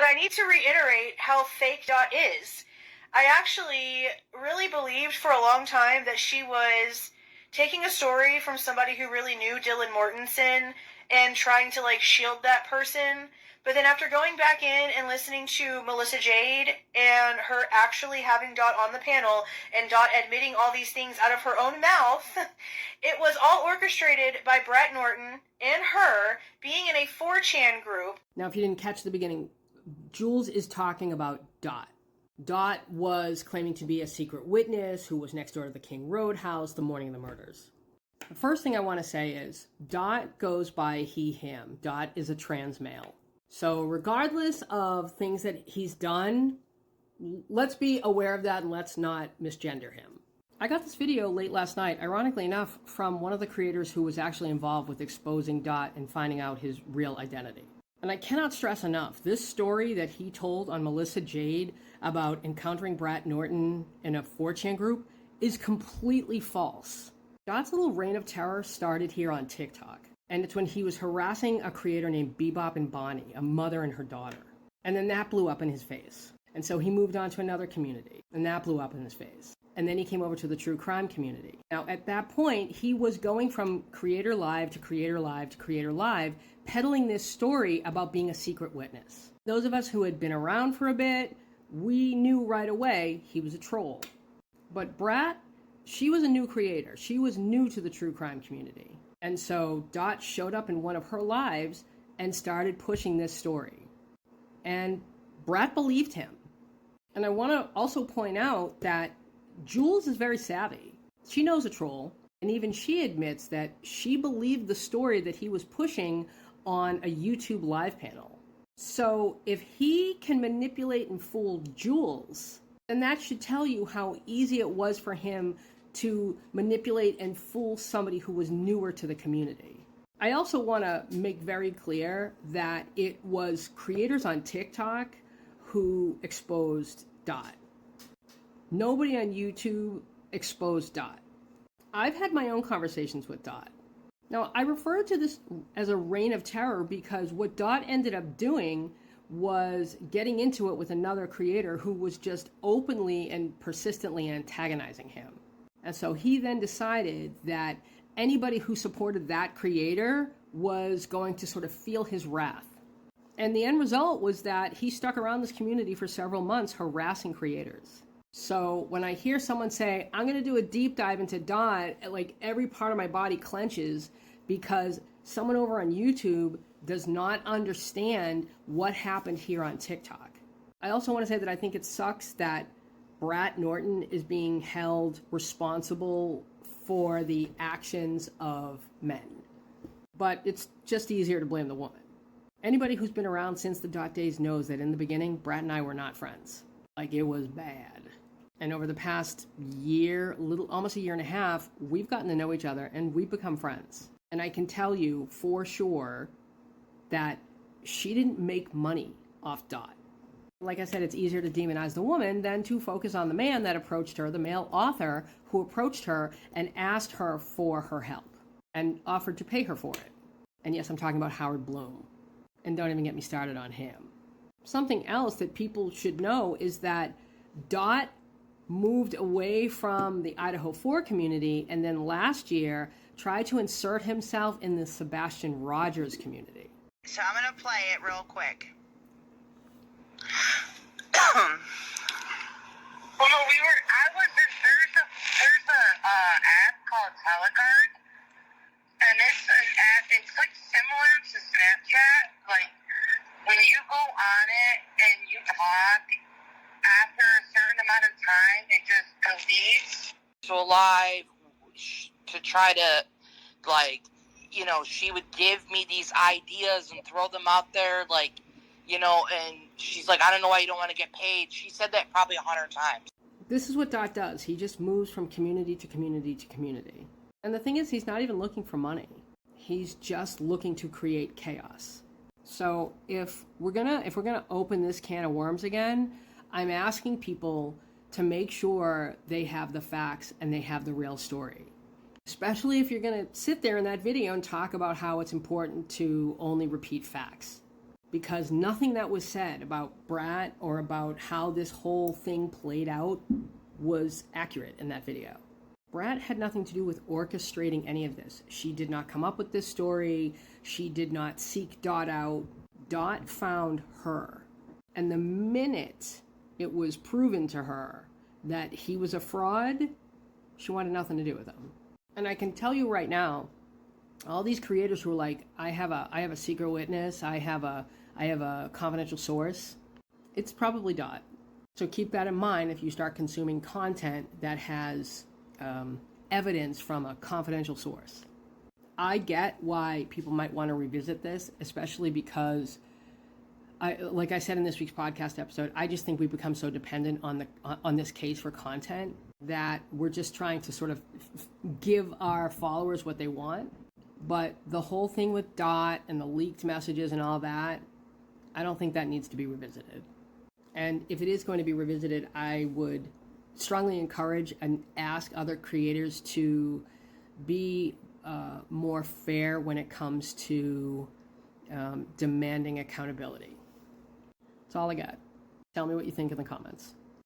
I need to reiterate how fake Dot is. I actually really believed for a long time that she was taking a story from somebody who really knew Dylan Mortensen and trying to, like, shield that person. But then after going back in and listening to Melissa Jade and her actually having Dot on the panel and Dot admitting all these things out of her own mouth, it was all orchestrated by Brat Norton and her being in a 4chan group. Now, if you didn't catch the beginning, Jules is talking about Dot. Dot was claiming to be a secret witness who was next door to the King Roadhouse the morning of the murders. The first thing I want to say is Dot goes by he, him. Dot is a trans male. So regardless of things that he's done, let's be aware of that and let's not misgender him. I got this video late last night, ironically enough, from one of the creators who was actually involved with exposing Dot and finding out his real identity. And I cannot stress enough, this story that he told on Melissa Jade about encountering Brat Norton in a 4chan group is completely false. Dot's little reign of terror started here on TikTok. And it's when he was harassing a creator named Bebop and Bonnie, a mother and her daughter. And then that blew up in his face. And so he moved on to another community, and that blew up in his face. And then he came over to the true crime community. Now, at that point, he was going from creator live to creator live to creator live, peddling this story about being a secret witness. Those of us who had been around for a bit, we knew right away he was a troll. But Brat, she was a new creator. She was new to the true crime community. And so Dot showed up in one of her lives and started pushing this story. And Brat believed him. And I want to also point out that Jules is very savvy. She knows a troll, and even she admits that she believed the story that he was pushing on a YouTube live panel. So if he can manipulate and fool Jules, then that should tell you how easy it was for him to manipulate and fool somebody who was newer to the community. I also want to make very clear that it was creators on TikTok who exposed Dot. Nobody on YouTube exposed Dot. I've had my own conversations with Dot. Now, I refer to this as a reign of terror because what Dot ended up doing was getting into it with another creator who was just openly and persistently antagonizing him. And so he then decided that anybody who supported that creator was going to sort of feel his wrath. And the end result was that he stuck around this community for several months harassing creators. So when I hear someone say, I'm going to do a deep dive into Dot, like every part of my body clenches because someone over on YouTube does not understand what happened here on TikTok. I also want to say that I think it sucks that Brat Norton is being held responsible for the actions of men. But it's just easier to blame the woman. Anybody who's been around since the Dot days knows that in the beginning, Brat and I were not friends. Like, it was bad. And over the past year, almost a year and a half, we've gotten to know each other and we've become friends. And I can tell you for sure that she didn't make money off Dot. Like I said, it's easier to demonize the woman than to focus on the man that approached her, the male author who approached her and asked her for her help and offered to pay her for it. And yes, I'm talking about Howard Bloom. And don't even get me started on him. Something else that people should know is that Dot moved away from the Idahofour community and then last year tried to insert himself in the Sebastian Rogers community. So I'm going to play it real quick. There's a app called Teleguard, and it's an app, it's like similar to Snapchat, like when you go on it and you talk, after a certain amount of time, it just deletes. So live to try to, like, you know, she would give me these ideas and throw them out there, like, you know, and she's like, I don't know why you don't want to get paid. She said that probably 100 times. This is what Dot does. He just moves from community to community to community. And the thing is, he's not even looking for money. He's just looking to create chaos. So if we're gonna open this can of worms again, I'm asking people to make sure they have the facts and they have the real story. Especially if you're going to sit there in that video and talk about how it's important to only repeat facts. because nothing that was said about Brat or about how this whole thing played out was accurate in that video. Brat had nothing to do with orchestrating any of this. She did not come up with this story. She did not seek Dot out. Dot found her. And the minute it was proven to her that he was a fraud, she wanted nothing to do with him. And I can tell you right now, all these creators who are like, I have a secret witness, I have a confidential source, it's probably Dot. So keep that in mind if you start consuming content that has evidence from a confidential source. I get why people might want to revisit this, especially because, like I said in this week's podcast episode, I just think we've become so dependent on this case for content that we're just trying to sort of give our followers what they want. But the whole thing with Dot and the leaked messages and all that, I don't think that needs to be revisited. And if it is going to be revisited, I would strongly encourage and ask other creators to be more fair when it comes to demanding accountability. That's all I got. Tell me what you think in the comments.